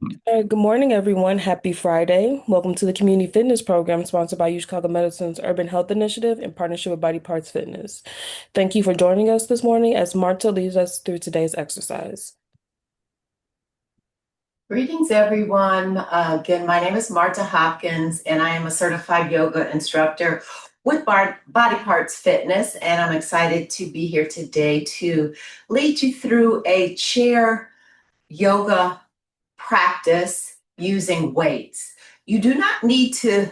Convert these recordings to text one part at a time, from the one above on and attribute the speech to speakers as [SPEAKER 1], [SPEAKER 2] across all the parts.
[SPEAKER 1] Good morning, everyone. Happy Friday. Welcome to the Community Fitness Program sponsored by UChicago Medicine's Urban Health Initiative in partnership with Body Parts Fitness. Thank you for joining us this morning as Marta leads us through today's exercise.
[SPEAKER 2] Greetings, everyone. Again, my name is Marta Hopkins, and I am a certified yoga instructor with Body Parts Fitness, and I'm excited to be here today to lead you through a chair yoga practice using weights. You do not need to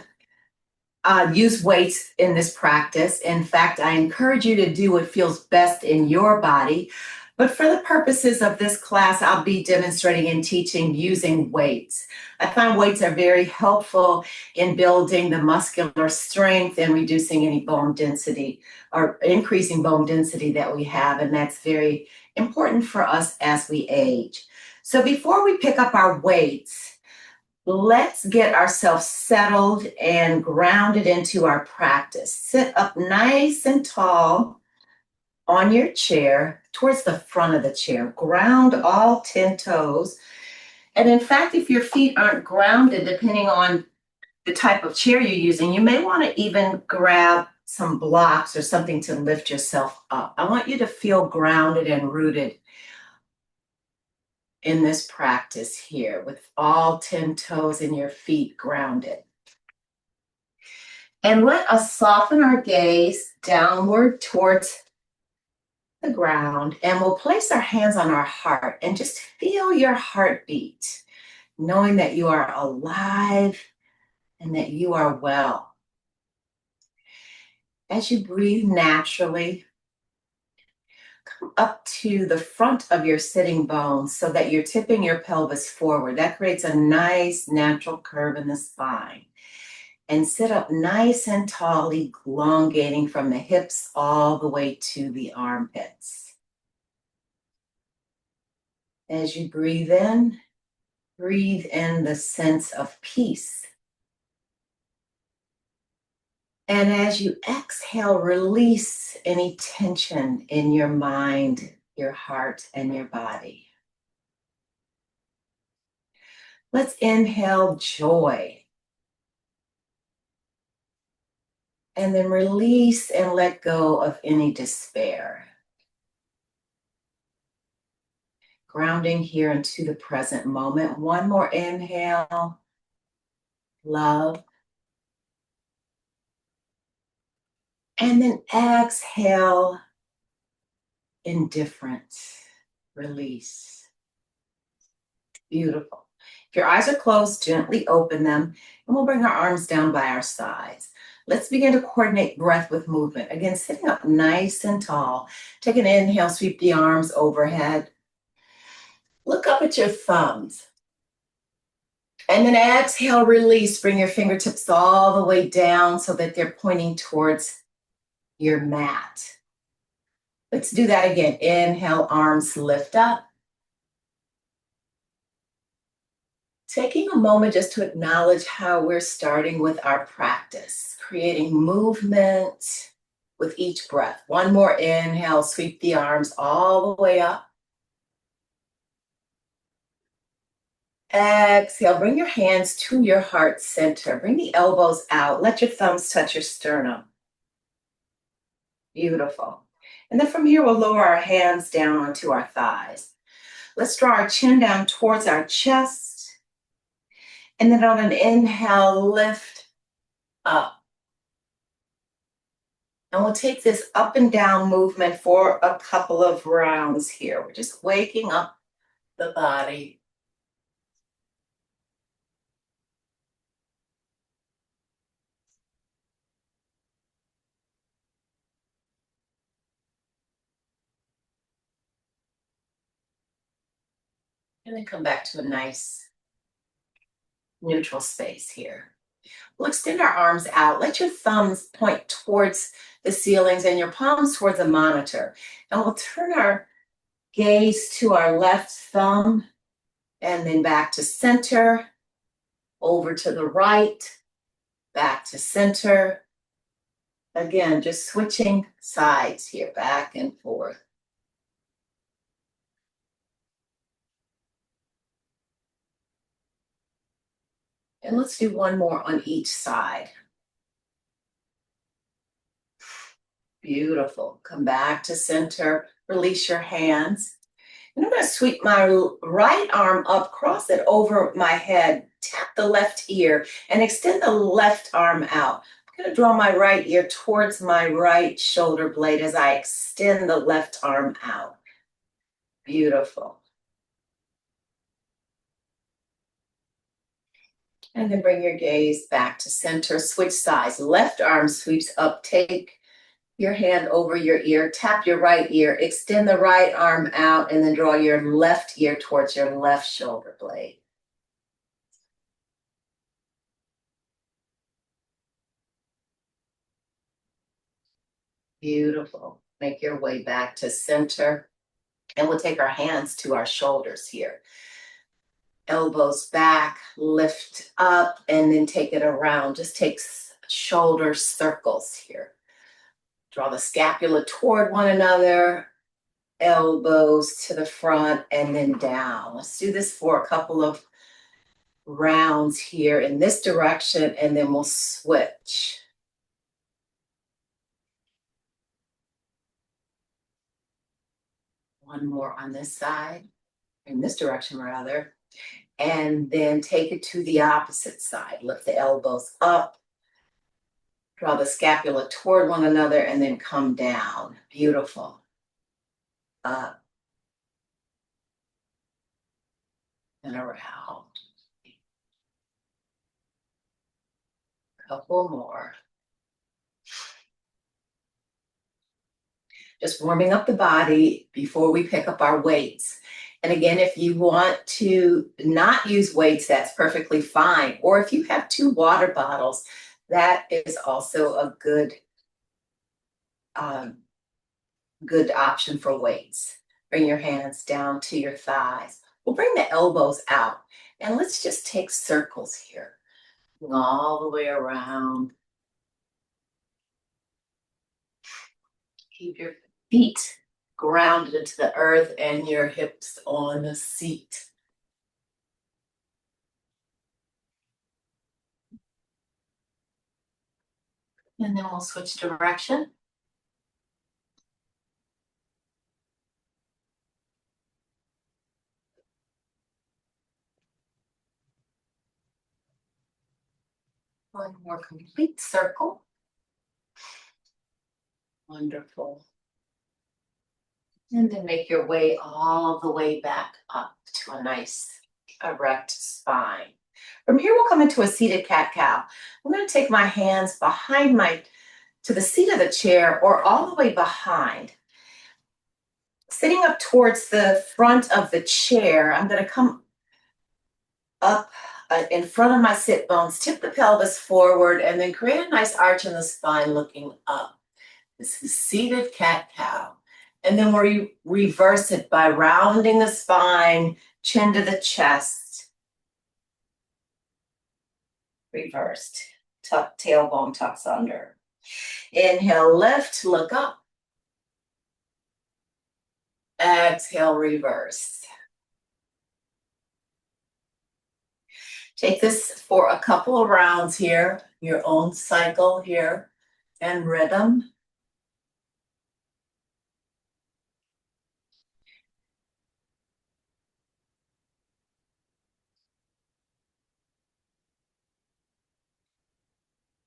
[SPEAKER 2] use weights in this practice. In fact, I encourage you to do what feels best in your body. But for the purposes of this class, I'll be demonstrating and teaching using weights. I find weights are very helpful in building the muscular strength and reducing any bone density or increasing bone density that we have. And that's very important for us as we age. So before we pick up our weights, let's get ourselves settled and grounded into our practice. Sit up nice and tall on your chair towards the front of the chair. Ground all 10 toes. And in fact, if your feet aren't grounded, depending on the type of chair you're using, you may want to even grab some blocks or something to lift yourself up. I want you to feel grounded and rooted in this practice here with all 10 toes and your feet grounded. And let us soften our gaze downward towards the ground, and we'll place our hands on our heart and just feel your heartbeat, knowing that you are alive and that you are well. As you breathe naturally, come up to the front of your sitting bones so that you're tipping your pelvis forward. That creates a nice natural curve in the spine. And sit up nice and tall, elongating from the hips all the way to the armpits. As you breathe in the sense of peace. And as you exhale, release any tension in your mind, your heart, and your body. Let's inhale joy. And then release and let go of any despair. Grounding here into the present moment. One more inhale. Love. And then exhale. Indifference. Release. Beautiful. If your eyes are closed, gently open them, and we'll bring our arms down by our sides. Let's begin to coordinate breath with movement. Again, sitting up nice and tall. Take an inhale, sweep the arms overhead. Look up at your thumbs. And then exhale, release. Bring your fingertips all the way down so that they're pointing towards your mat. Let's do that again. Inhale, arms lift up. Taking a moment just to acknowledge how we're starting with our practice, creating movement with each breath. One more inhale, sweep the arms all the way up. Exhale, bring your hands to your heart center. Bring the elbows out. Let your thumbs touch your sternum. Beautiful. And then from here, we'll lower our hands down onto our thighs. Let's draw our chin down towards our chest. And then on an inhale, lift up. And we'll take this up and down movement for a couple of rounds here. We're just waking up the body. And then come back to a nice neutral space here. We'll extend our arms out. Let your thumbs point towards the ceilings and your palms towards the monitor. And we'll turn our gaze to our left thumb and then back to center, over to the right, back to center. Again, just switching sides here, back and forth. And let's do one more on each side. Beautiful. Come back to center. Release your hands. And I'm going to sweep my right arm up, cross it over my head, tap the left ear, and extend the left arm out. I'm going to draw my right ear towards my right shoulder blade as I extend the left arm out. Beautiful. And then bring your gaze back to center. Switch sides. Left arm sweeps up. Take your hand over your ear. Tap your right ear. Extend the right arm out and then draw your left ear towards your left shoulder blade. Beautiful. Make your way back to center. And we'll take our hands to our shoulders here. Elbows back, lift up, and then take it around. Just take shoulder circles here. Draw the scapula toward one another, elbows to the front, and then down. Let's do this for a couple of rounds here in this direction, and then we'll switch. One more on this side, in this direction rather. And then take it to the opposite side. Lift the elbows up, draw the scapula toward one another, and then come down. Beautiful. Up and around. Couple more. Just warming up the body before we pick up our weights. And again, if you want to not use weights, that's perfectly fine. Or if you have 2 water bottles, that is also a good option for weights. Bring your hands down to your thighs. We'll bring the elbows out. And let's just take circles here. All the way around. Keep your feet grounded into the earth and your hips on the seat. And then we'll switch direction. One more complete circle. Wonderful. And then make your way all the way back up to a nice erect spine. From here, we'll come into a seated cat-cow. I'm going to take my hands behind to the seat of the chair or all the way behind. Sitting up towards the front of the chair, I'm going to come up in front of my sit bones, tip the pelvis forward, and then create a nice arch in the spine looking up. This is seated cat-cow. And then we'll reverse it by rounding the spine, chin to the chest. Reversed. Tuck, tailbone tucks under. Inhale, lift, look up. Exhale, reverse. Take this for a couple of rounds here, your own cycle here and rhythm.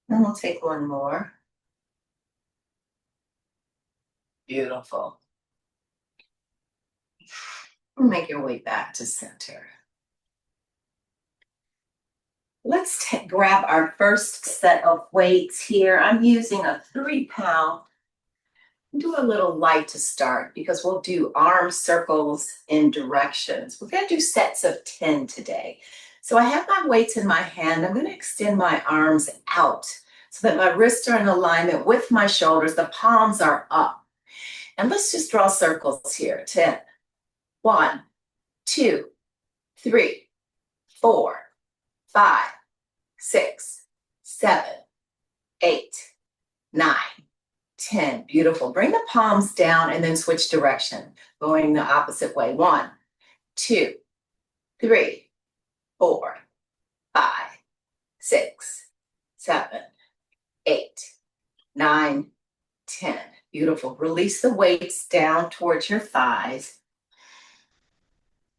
[SPEAKER 2] And we'll take one more. Beautiful. Make your way back to center. Let's grab our first set of weights here. I'm using a 3-pound. Do a little light to start because we'll do arm circles in directions. We're going to do sets of 10 today. So I have my weights in my hand. I'm going to extend my arms out so that my wrists are in alignment with my shoulders. The palms are up. And let's just draw circles here. 10. 1, 2, 3, 4, 5, 6, 7, 8, 9, 10. Beautiful. Bring the palms down and then switch direction, going the opposite way. 1, 2, 3, 4, 5, 6, 7, 8, 9, 10. Beautiful. Release the weights down towards your thighs.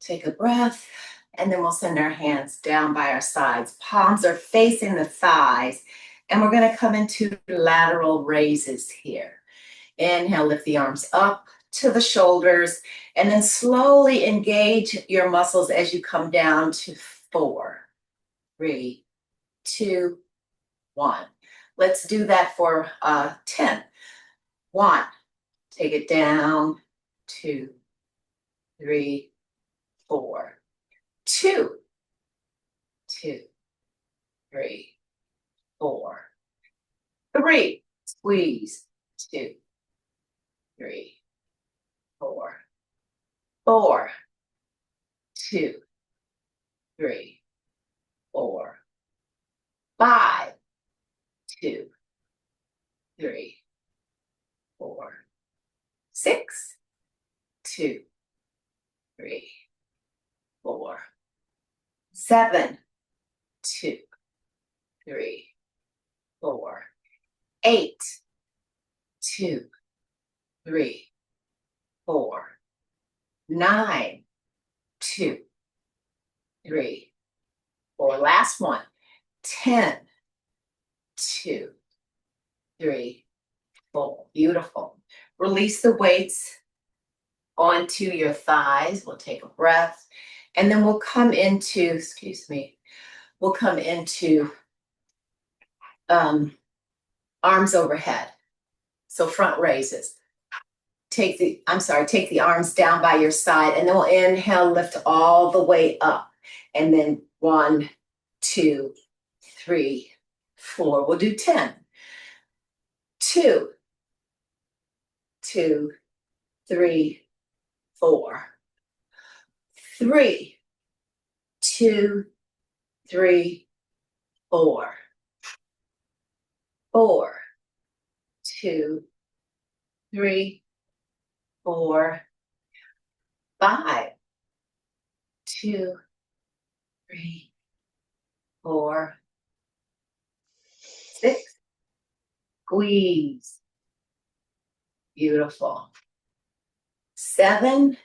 [SPEAKER 2] Take a breath, and then we'll send our hands down by our sides. Palms are facing the thighs, and we're going to come into lateral raises here. Inhale, lift the arms up to the shoulders, and then slowly engage your muscles as you come down to 4, 3, 2, 1. Let's do that for 10. 1, take it down, 2, 3, 4, 2, 2, 3, 4, 3, squeeze, 2, 3, 4, 4, 2, 3, 4, 5, 2, 3, 4, 6, 2, 3, 4, 7, 2, 3, 4, 8, 2, 3, 4, 9, 2, 3, 4. Last one. 10, 2, 3, 4. Beautiful. Release the weights onto your thighs. We'll take a breath, and then we'll come into, we'll come into arms overhead. So front raises. Take the arms down by your side, and then we'll inhale, lift all the way up. And then 1, 2, 3, 4. We'll do 10. 2, 2, 3, 4. 3, 2, 3, 4. 4, 2, 3, 4, 5, 2, 3, 4, 6. Squeeze. Beautiful. 7,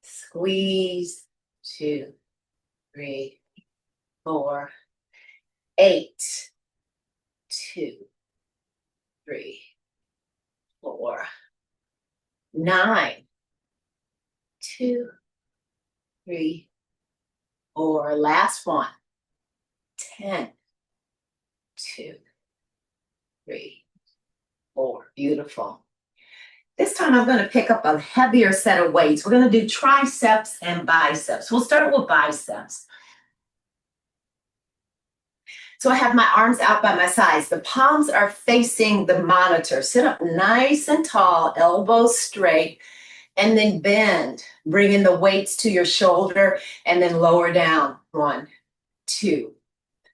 [SPEAKER 2] squeeze. 2, 3, 4, 8, 2, 3, 4, 9, 2, 3, 4. Last one. 10, 2, 3, 4. Beautiful. This time I'm going to pick up a heavier set of weights. We're going to do triceps and biceps. We'll start with biceps. So I have my arms out by my sides. The palms are facing the monitor. Sit up nice and tall, elbows straight, and then bend. Bring in the weights to your shoulder and then lower down. 1, 2,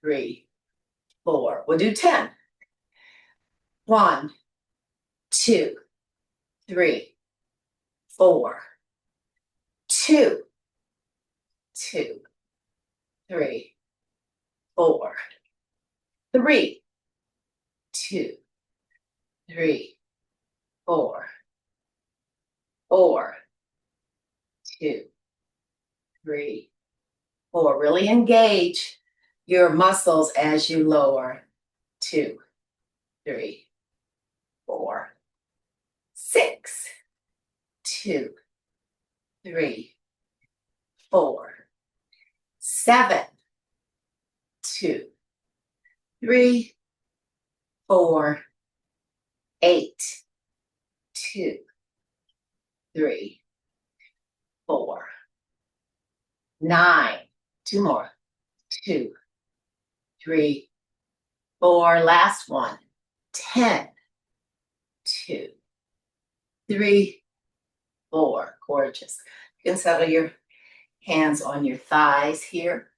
[SPEAKER 2] 3, 4. We'll do 10. 1, 2, 3, 4. 2, 2, 3, 4. 3, 2, 3, 4. 4, 2, 3, 4. Really engage your muscles as you lower. 2, 3, 4. 6, 2, 3, 4. 7, 2, 3, 4. 8, 2, 3, 4. 9. 2 more. 2, 3, 4. Last one. 10, 2, 3, 4. Gorgeous. You can settle your hands on your thighs here.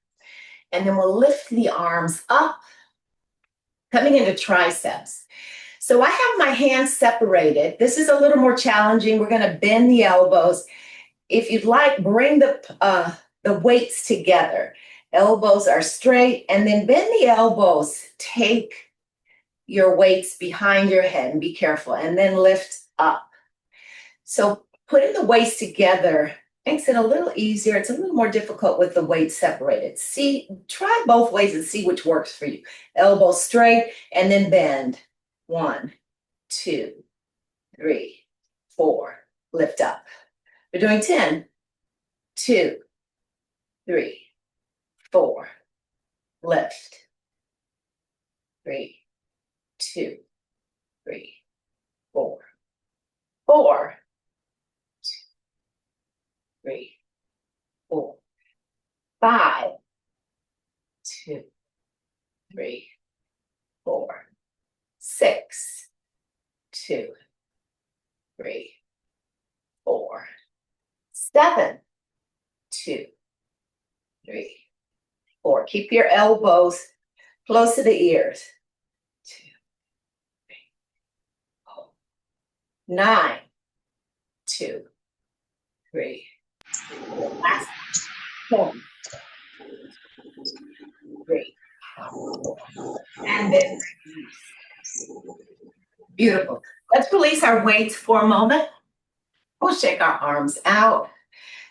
[SPEAKER 2] And then we'll lift the arms up, coming into triceps. So I have my hands separated. This is a little more challenging. We're going to bend the elbows. If you'd like, bring the weights together Elbows are straight, and then bend the elbows. Take your weights behind your head and be careful, and then lift up. So putting the weights together makes it a little easier. It's a little more difficult with the weights separated. See, try both ways and see which works for you. Elbows straight and then bend. 1, 2, 3, 4. Lift up. We're doing 10. 2, 3, 4. Lift. 3, 2, 3, 4. 4, 3, 4. 5, 2, 3, 4. 6, 2, 3, 4. 7, 2, 3, 4. Keep your elbows close to the ears. 2, 3, 4. 9, 2, 3, 4. Last 10, 3, 4. And then release. Beautiful. Let's release our weights for a moment. We'll shake our arms out.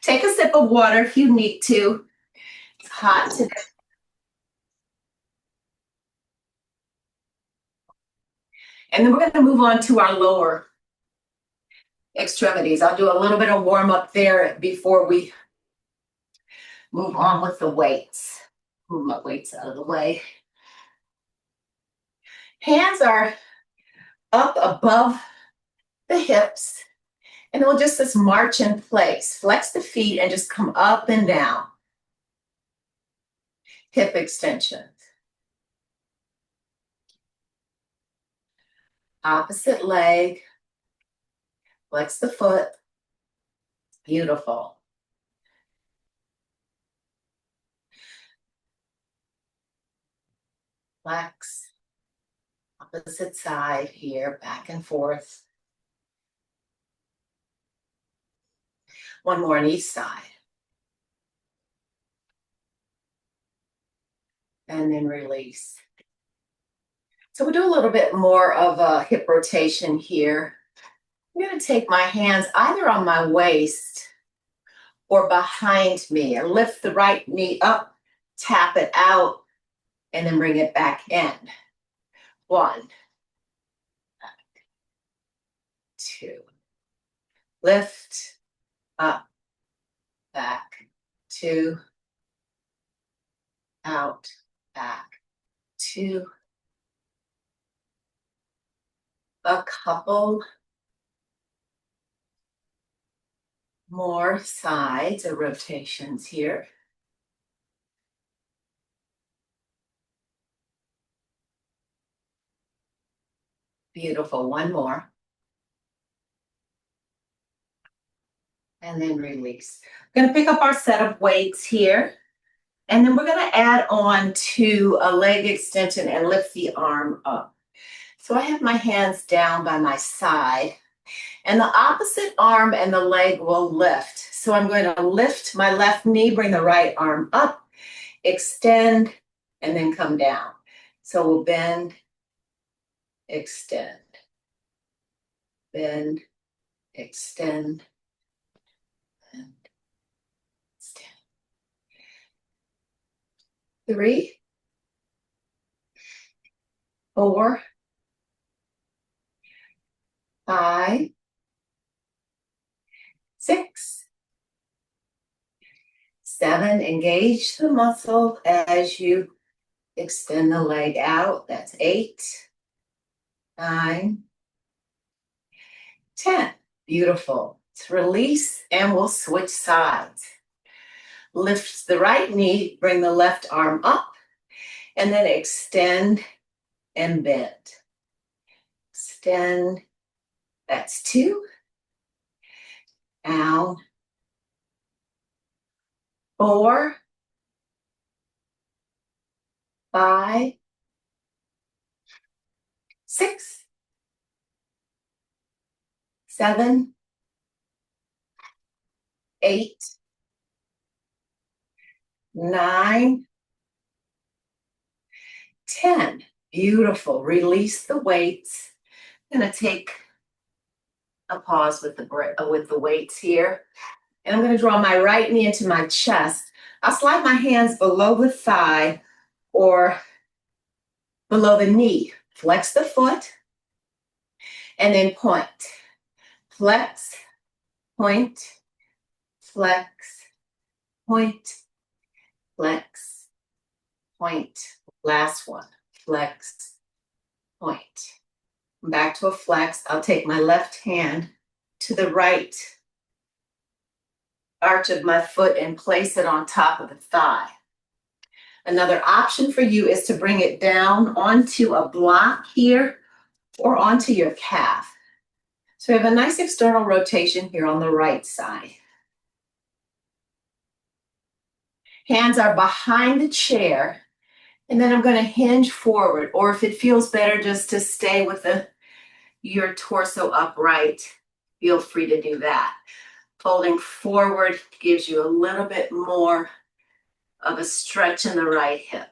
[SPEAKER 2] Take a sip of water if you need to. It's hot today. And then we're going to move on to our lower extremities. I'll do a little bit of warm up there before we move on with the weights. Move my weights out of the way. Hands are up above the hips, and we'll just march in place. Flex the feet and just come up and down. Hip extensions. Opposite leg. Flex the foot. Beautiful. Flex. Opposite side here, back and forth. One more on each side. And then release. So we'll do a little bit more of a hip rotation here. I'm going to take my hands either on my waist or behind me and lift the right knee up, tap it out, and then bring it back in. 1, 2. Lift, up, back, 2, out, back, 2. A couple more sides or rotations here. Beautiful. One more. And then release. We're going to pick up our set of weights here. And then we're going to add on to a leg extension and lift the arm up. So I have my hands down by my side. And the opposite arm and the leg will lift. So I'm going to lift my left knee, bring the right arm up, extend, and then come down. So we'll bend, extend, bend, extend, and extend. 3, 4, 5, 6, 7. Engage the muscle as you extend the leg out. That's 8, 9, 10. Beautiful. Let's release and we'll switch sides. Lift the right knee, bring the left arm up, and then extend and bend. Extend. That's 2. Down. 4, 5, 6, 7, 8, 9, 10. Beautiful. Release the weights. I'm going to take a pause with the weights here. And I'm going to draw my right knee into my chest. I'll slide my hands below the thigh or below the knee. Flex the foot and then point. Flex, point, flex, point, flex, point. Last one. Flex, point. Back to a flex. I'll take my left hand to the right arch of my foot and place it on top of the thigh. Another option for you is to bring it down onto a block here or onto your calf. So we have a nice external rotation here on the right side. Hands are behind the chair, and then I'm going to hinge forward, or if it feels better just to stay with your torso upright, feel free to do that. Folding forward gives you a little bit more of a stretch in the right hip.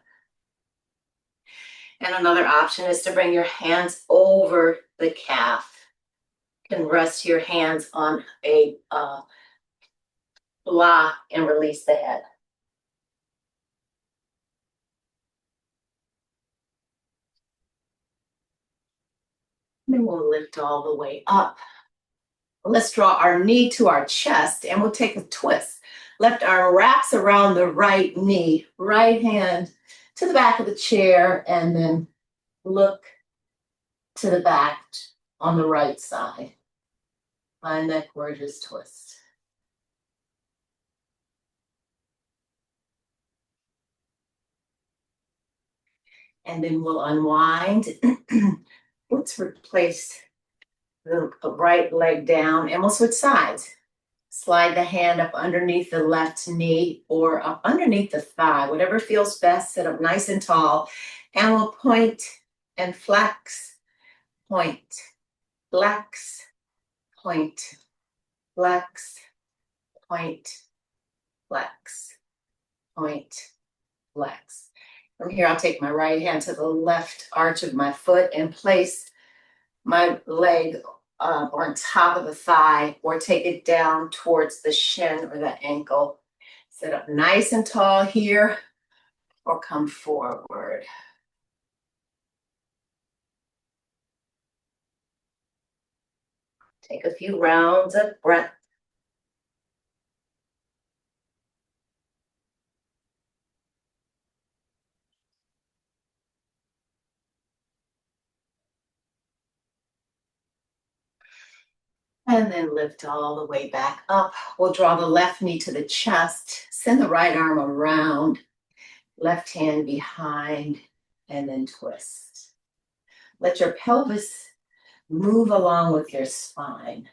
[SPEAKER 2] And another option is to bring your hands over the calf. You can rest your hands on a block and release the head. Then we'll lift all the way up. Let's draw our knee to our chest and we'll take a twist. Left arm wraps around the right knee, right hand to the back of the chair, and then look to the back on the right side. Find that gorgeous twist. And then we'll unwind. Let's replace the right leg down and we'll switch sides. Slide the hand up underneath the left knee or up underneath the thigh, whatever feels best. Sit up nice and tall, and we'll point and flex, point, flex, point, flex, point, flex, point, flex. From here, I'll take my right hand to the left arch of my foot and place my leg on top of the thigh, or take it down towards the shin or the ankle. Sit up nice and tall here, or come forward. Take a few rounds of breath. And then lift all the way back up. We'll draw the left knee to the chest, send the right arm around, left hand behind, and then twist. Let your pelvis move along with your spine.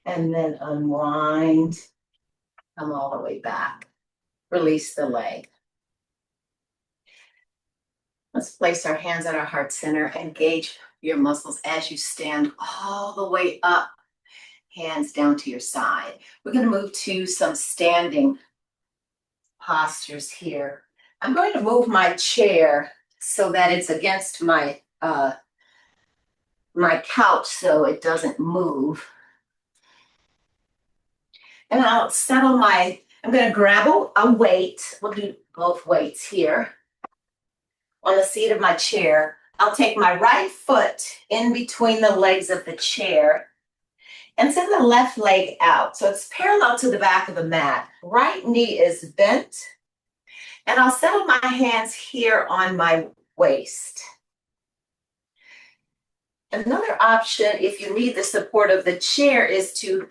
[SPEAKER 2] And then unwind, come all the way back. Release the leg. Let's place our hands at our heart center and engage your muscles as you stand all the way up, hands down to your side. We're going to move to some standing postures here. I'm going to move my chair so that it's against my couch so it doesn't move. And I'll settle I'm going to grab a weight. We'll do both weights here. On the seat of my chair, I'll take my right foot in between the legs of the chair and send the left leg out. So it's parallel to the back of the mat. Right knee is bent. And I'll settle my hands here on my waist. Another option, if you need the support of the chair, is to,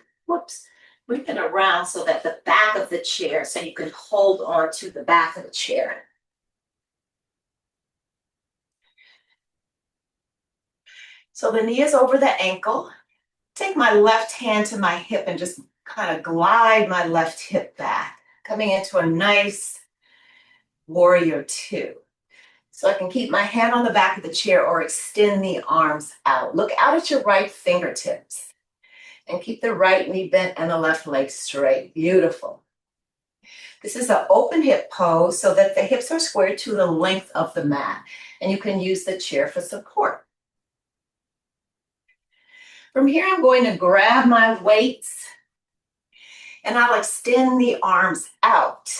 [SPEAKER 2] bring it around so that the back of the chair, so you can hold on to the back of the chair. So the knee is over the ankle. Take my left hand to my hip and just kind of glide my left hip back, coming into a nice warrior two. So I can keep my hand on the back of the chair or extend the arms out. Look out at your right fingertips. And keep the right knee bent and the left leg straight. Beautiful. This is an open hip pose so that the hips are squared to the length of the mat. And you can use the chair for support. From here, I'm going to grab my weights and I'll extend the arms out.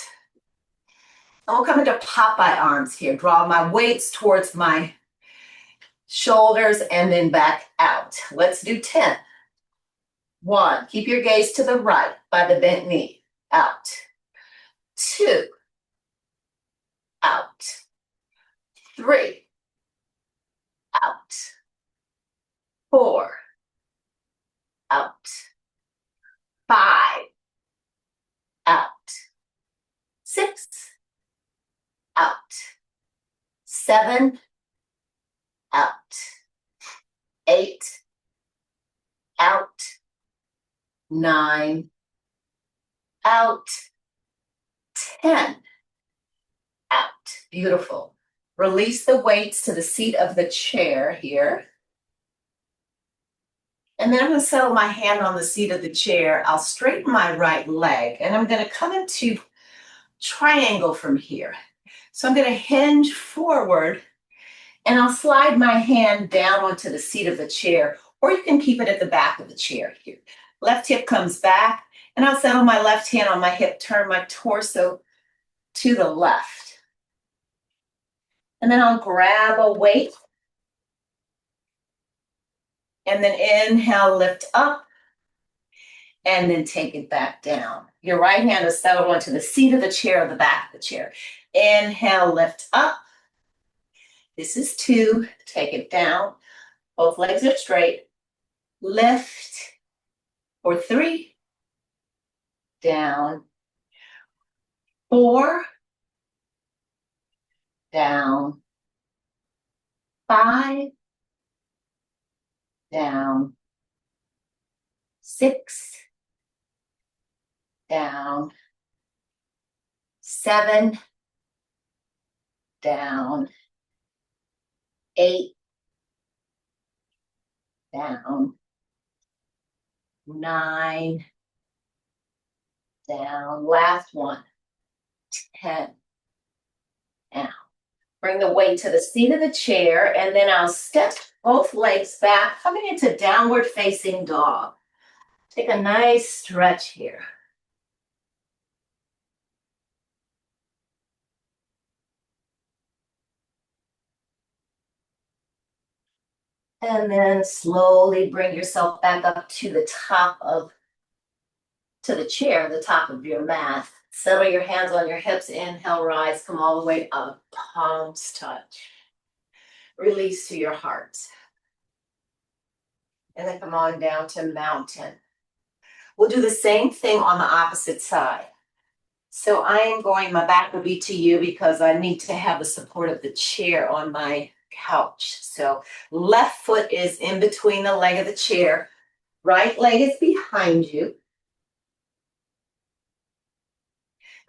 [SPEAKER 2] I'll come into Popeye arms here. Draw my weights towards my shoulders and then back out. Let's do 10. 1, keep your gaze to the right by the bent knee. Out. 2, out. 3, out. 4, out. 5, out. 6, out. 7, out. 8, out. 9, out. 10, out. Beautiful. Release the weights to the seat of the chair here. And then I'm going to settle my hand on the seat of the chair. I'll straighten my right leg and I'm going to come into triangle from here. So I'm going to hinge forward and I'll slide my hand down onto the seat of the chair, or you can keep it at the back of the chair here. Left hip comes back and I'll settle my left hand on my hip, turn my torso to the left. And then I'll grab a weight. And then inhale, lift up. And then take it back down. Your right hand is settled onto the seat of the chair or the back of the chair. Inhale, lift up. This is 2. Take it down. Both legs are straight. Lift. For 3. Down. 4. Down. 5. Down. 6. Down. 7. Down. 8. Down. 9. Down. Last one. 10. Down. Bring the weight to the seat of the chair, and then I'll step both legs back, coming into downward facing dog. Take a nice stretch here. And then slowly bring yourself back up to the chair, the top of your mat. Settle your hands on your hips. Inhale, rise, come all the way up. Palms touch. Release to your heart. And then come on down to mountain. We'll do the same thing on the opposite side. So I am going, my back will be to you because I need to have the support of the chair on my couch. So left foot is in between the leg of the chair. Right leg is behind you.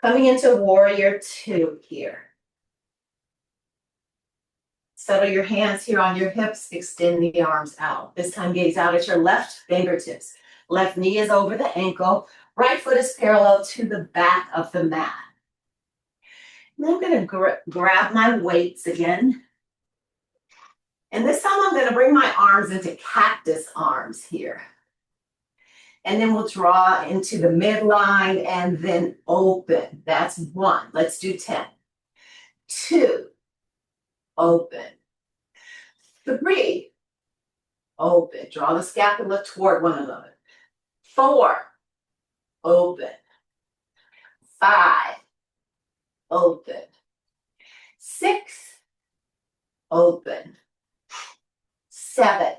[SPEAKER 2] Coming into warrior 2 here. Settle your hands here on your hips. Extend the arms out. This time gaze out at your left fingertips. Left knee is over the ankle. Right foot is parallel to the back of the mat. And then I'm going to grab my weights again. And this time I'm going to bring my arms into cactus arms here. And then we'll draw into the midline and then open. That's 1. Let's do 10. 2. Open. 3. Open. Draw the scapula toward one another. 4. Open. 5. Open. 6. Open. 7.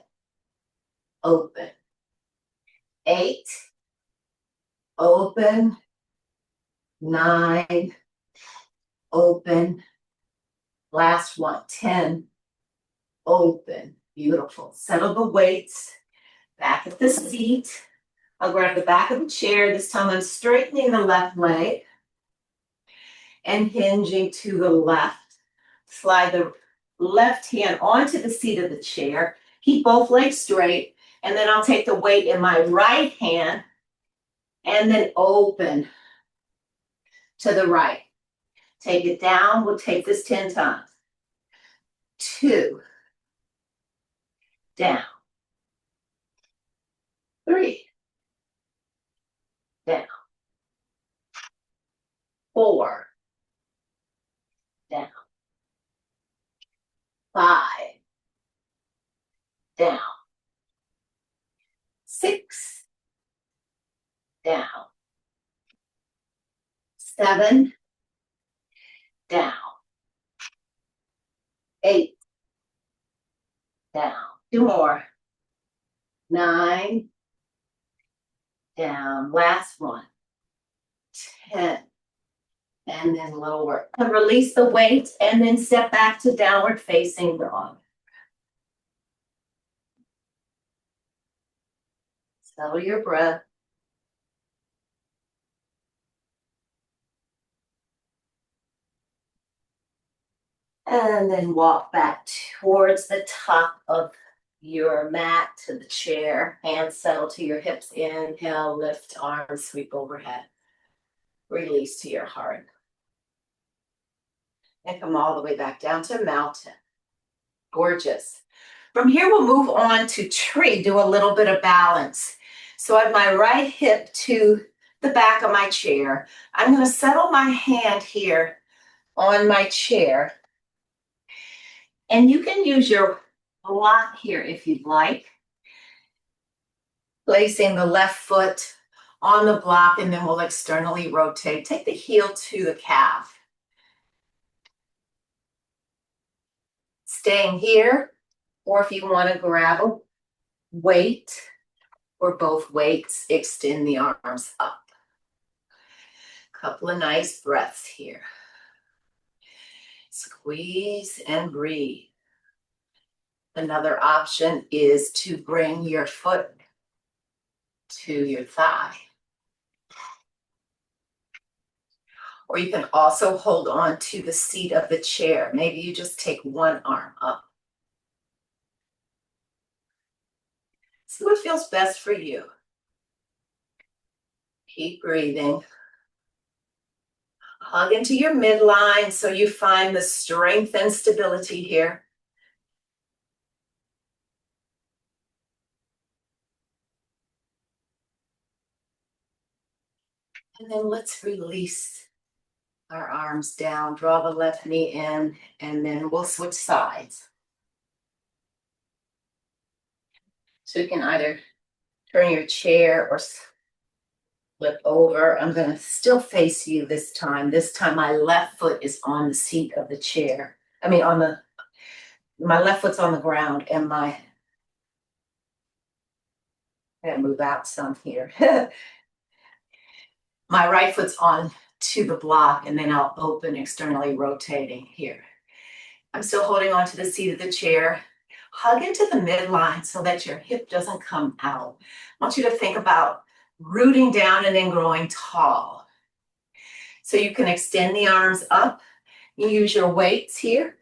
[SPEAKER 2] Open. 8. Open. 9. Open. Last one. 10. Open. Beautiful. Settle the weights. Back at the seat. I'll grab the back of the chair. This time I'm straightening the left leg and hinging to the left. Slide the left hand onto the seat of the chair. Keep both legs straight And then I'll take the weight in my right hand and then open to the right. Take it down. We'll take this 10 times. 2, down. 3, down. 4, down. 5, down. 6, down. 7, down. 8, down. 2 more. 9, down. Last one. 10. And then lower. And release the weight and then step back to downward facing dog. Settle your breath. And then walk back towards the top of your mat to the chair. Hands settle to your hips. Inhale, lift arms, sweep overhead. Release to your heart. And come all the way back down to mountain. Gorgeous. From here, we'll move on to tree, do a little bit of balance. So I have my right hip to the back of my chair. I'm going to settle my hand here on my chair. And you can use your block here if you'd like. Placing the left foot on the block, and then we'll externally rotate. Take the heel to the calf. Staying here, or if you want to grab a weight or both weights, extend the arms up. Couple of nice breaths here. Squeeze and breathe. Another option is to bring your foot to your thigh. Or you can also hold on to the seat of the chair. Maybe you just take one arm up. See what feels best for you. Keep breathing. Hug into your midline so you find the strength and stability here. And then let's release our arms down. Draw the left knee in, and then we'll switch sides. So you can either turn your chair or flip over. I'm going to still face you this time. This time my left foot is on the seat of the chair. My left foot's on the ground, and I'm going to move out some here. My right foot's on to the block, and then I'll open externally rotating here. I'm still holding on to the seat of the chair. Hug into the midline so that your hip doesn't come out. I want you to think about rooting down and then growing tall. So you can extend the arms up. You use your weights here.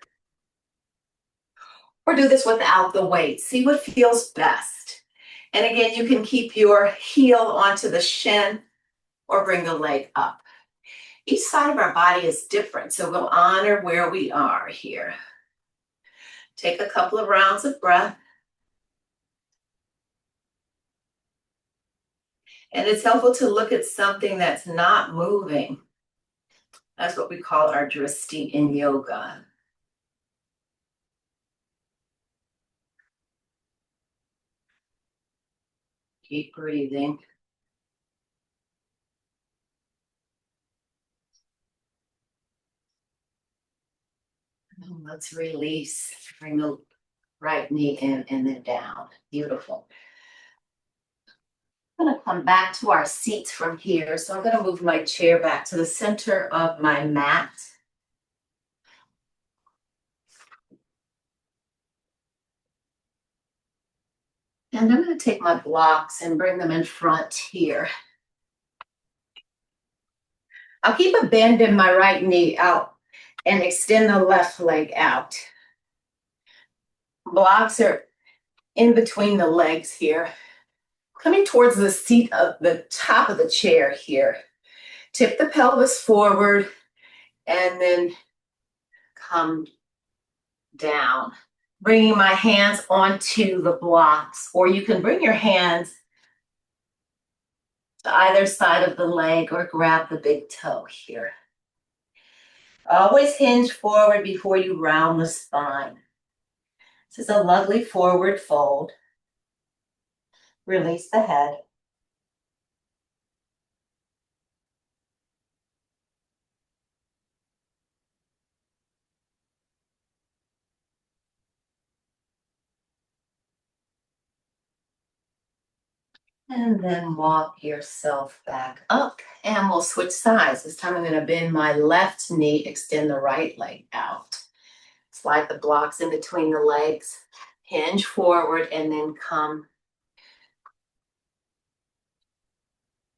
[SPEAKER 2] Or do this without the weights. See what feels best. And again, you can keep your heel onto the shin or bring the leg up. Each side of our body is different, so we'll honor where we are here. Take a couple of rounds of breath. And it's helpful to look at something that's not moving. That's what we call our drishti in yoga. Keep breathing. And let's release. Bring the right knee in and then down. Beautiful. I'm going to come back to our seats from here. So I'm going to move my chair back to the center of my mat. And I'm going to take my blocks and bring them in front here. I'll keep a bend in my right knee out and extend the left leg out. Blocks are in between the legs here. Coming towards the seat of the top of the chair here. Tip the pelvis forward and then come down. Bringing my hands onto the blocks, or you can bring your hands to either side of the leg or grab the big toe here. Always hinge forward before you round the spine. This is a lovely forward fold. Release the head. And then walk yourself back up and we'll switch sides. This time I'm going to bend my left knee, extend the right leg out. Slide the blocks in between the legs, hinge forward, and then come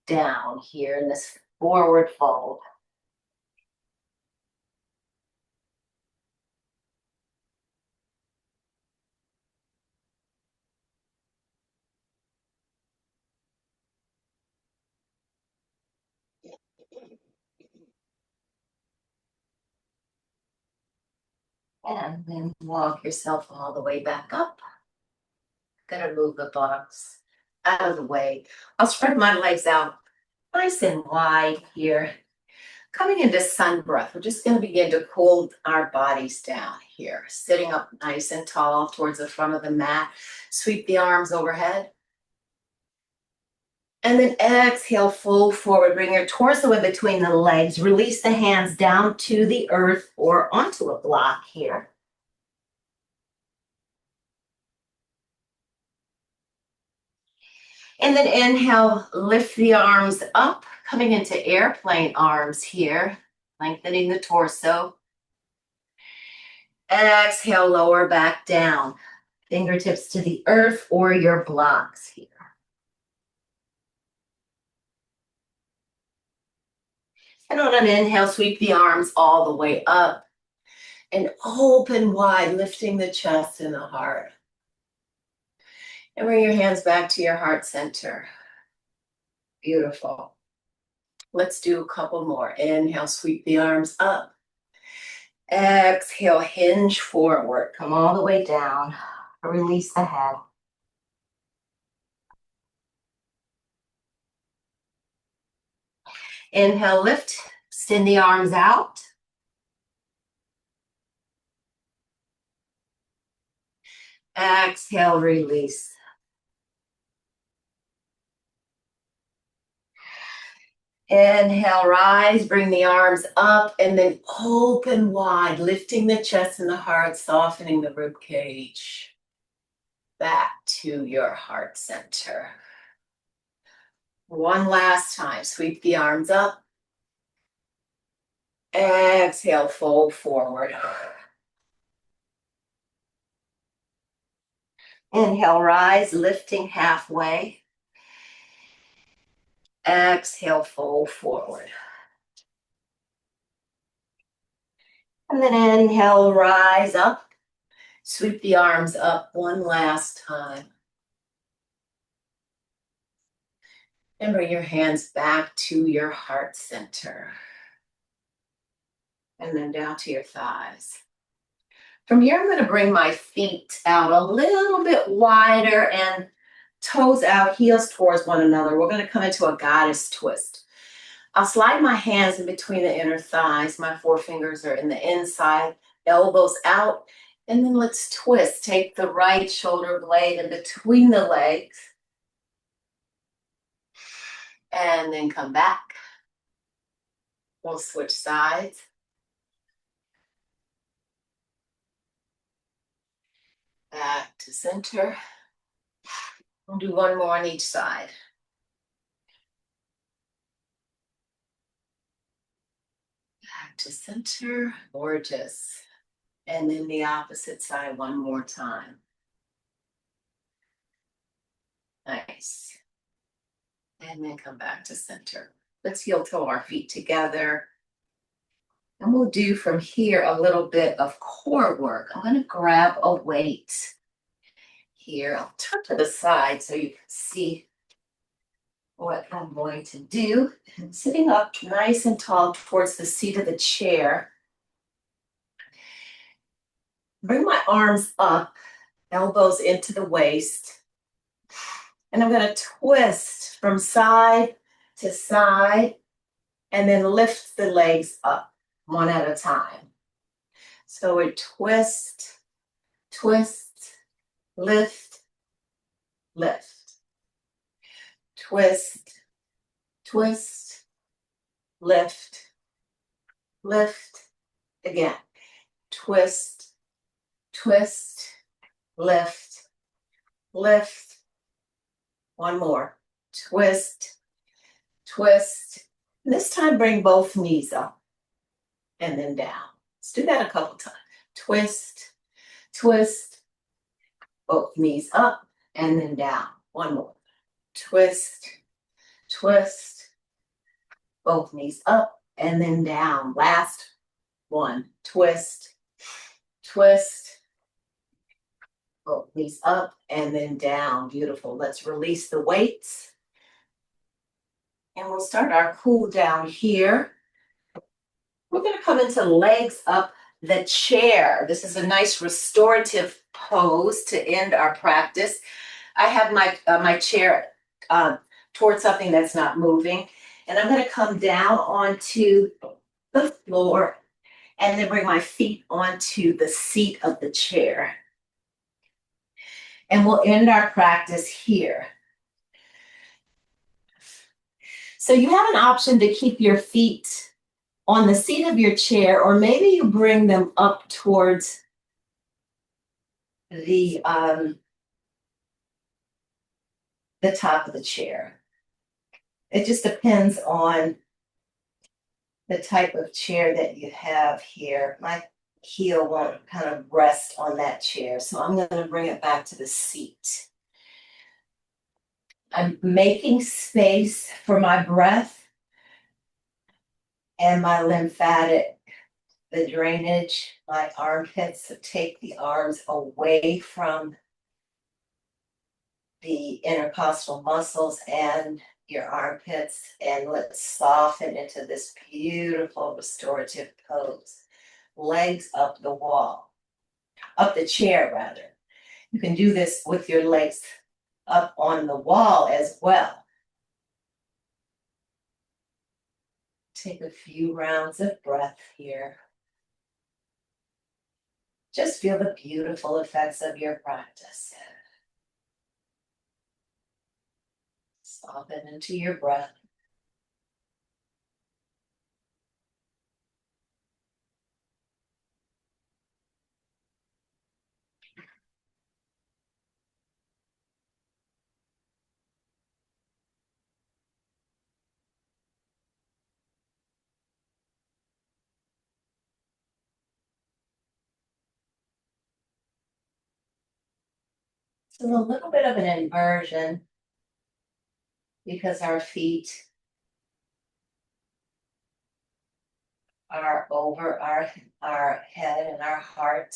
[SPEAKER 2] down here in this forward fold. And then walk yourself all the way back up. Gonna move the blocks out of the way. I'll spread my legs out nice and wide here. Coming into sun breath, we're just going to begin to cool our bodies down here. Sitting up nice and tall towards the front of the mat. Sweep the arms overhead. And then exhale, fold forward. Bring your torso in between the legs. Release the hands down to the earth or onto a block here. And then inhale, lift the arms up, coming into airplane arms here, lengthening the torso. Exhale, lower back down. Fingertips to the earth or your blocks here. And on an inhale, sweep the arms all the way up and open wide, lifting the chest and the heart. And bring your hands back to your heart center. Beautiful. Let's do a couple more. Inhale, sweep the arms up. Exhale, hinge forward. Come all the way down. Release the head. Inhale, lift. Extend the arms out. Exhale, release. Inhale, rise, bring the arms up, and then open wide, lifting the chest and the heart, softening the rib cage. Back to your heart center. One last time, sweep the arms up. Exhale, fold forward. Inhale, rise, lifting halfway. Exhale, fold forward. And then inhale, rise up. Sweep the arms up one last time. And bring your hands back to your heart center. And then down to your thighs. From here, I'm going to bring my feet out a little bit wider and toes out, heels towards one another. We're going to come into a goddess twist. I'll slide my hands in between the inner thighs. My forefingers are in the inside, elbows out. And then let's twist. Take the right shoulder blade in between the legs. And then come back. We'll switch sides. Back to center. We'll do one more on each side. Back to center. Gorgeous. And then the opposite side one more time. Nice. And then come back to center. Let's heel toe our feet together. And we'll do from here a little bit of core work. I'm going to grab a weight. here. I'll turn to the side so you can see what I'm going to do. I'm sitting up nice and tall towards the seat of the chair. Bring my arms up, elbows into the waist. And I'm going to twist from side to side and then lift the legs up one at a time. So we twist, twist, lift, lift. Twist, twist, lift, lift. Again, twist, twist, lift, lift. One more. Twist, twist. This time bring both knees up and then down. Let's do that a couple times. Twist, twist, both knees up and then down. One more. Twist, twist, both knees up and then down. Last one. Twist, twist, both knees up and then down. Beautiful. Let's release the weights. And we'll start our cool down here. We're going to come into legs up the chair. This is a nice restorative pose to end our practice. I have my chair towards something that's not moving. And I'm going to come down onto the floor and then bring my feet onto the seat of the chair. And we'll end our practice here. So you have an option to keep your feet on the seat of your chair, or maybe you bring them up towards the top of the chair. It just depends on the type of chair that you have here. My heel won't kind of rest on that chair, so I'm going to bring it back to the seat. I'm making space for my breath and my lymphatic, the drainage, my armpits. So take the arms away from the intercostal muscles and your armpits, and let's soften into this beautiful restorative pose. Legs up the wall, up the chair rather. You can do this with your legs up on the wall as well. Take a few rounds of breath here. Just feel the beautiful effects of your practice. Soften into your breath. So a little bit of an inversion because our feet are over our head and our heart.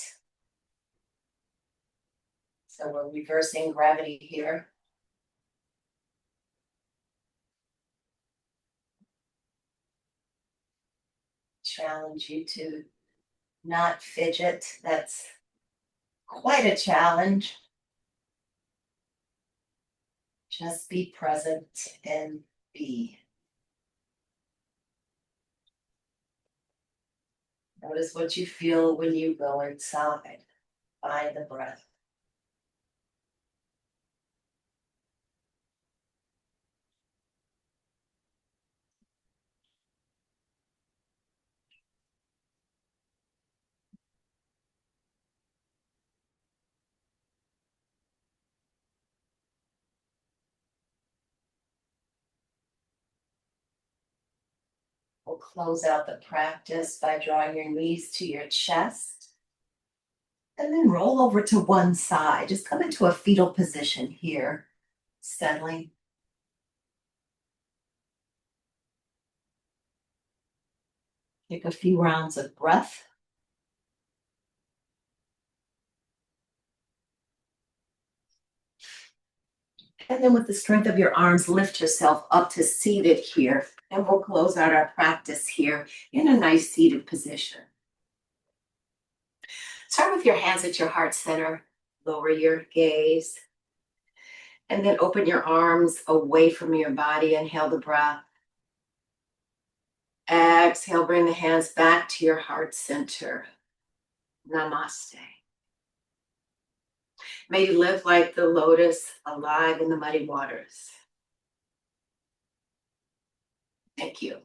[SPEAKER 2] So we're reversing gravity here. Challenge you to not fidget. That's quite a challenge. Just be present and be. Notice what you feel when you go inside. Find the breath. We'll close out the practice by drawing your knees to your chest. And then roll over to one side. Just come into a fetal position here, settling. Take a few rounds of breath. And then with the strength of your arms, lift yourself up to seated here. And we'll close out our practice here in a nice seated position. Start with your hands at your heart center. Lower your gaze. And then open your arms away from your body. Inhale the breath. Exhale, bring the hands back to your heart center. Namaste. May you live like the lotus, alive in the muddy waters. Thank you.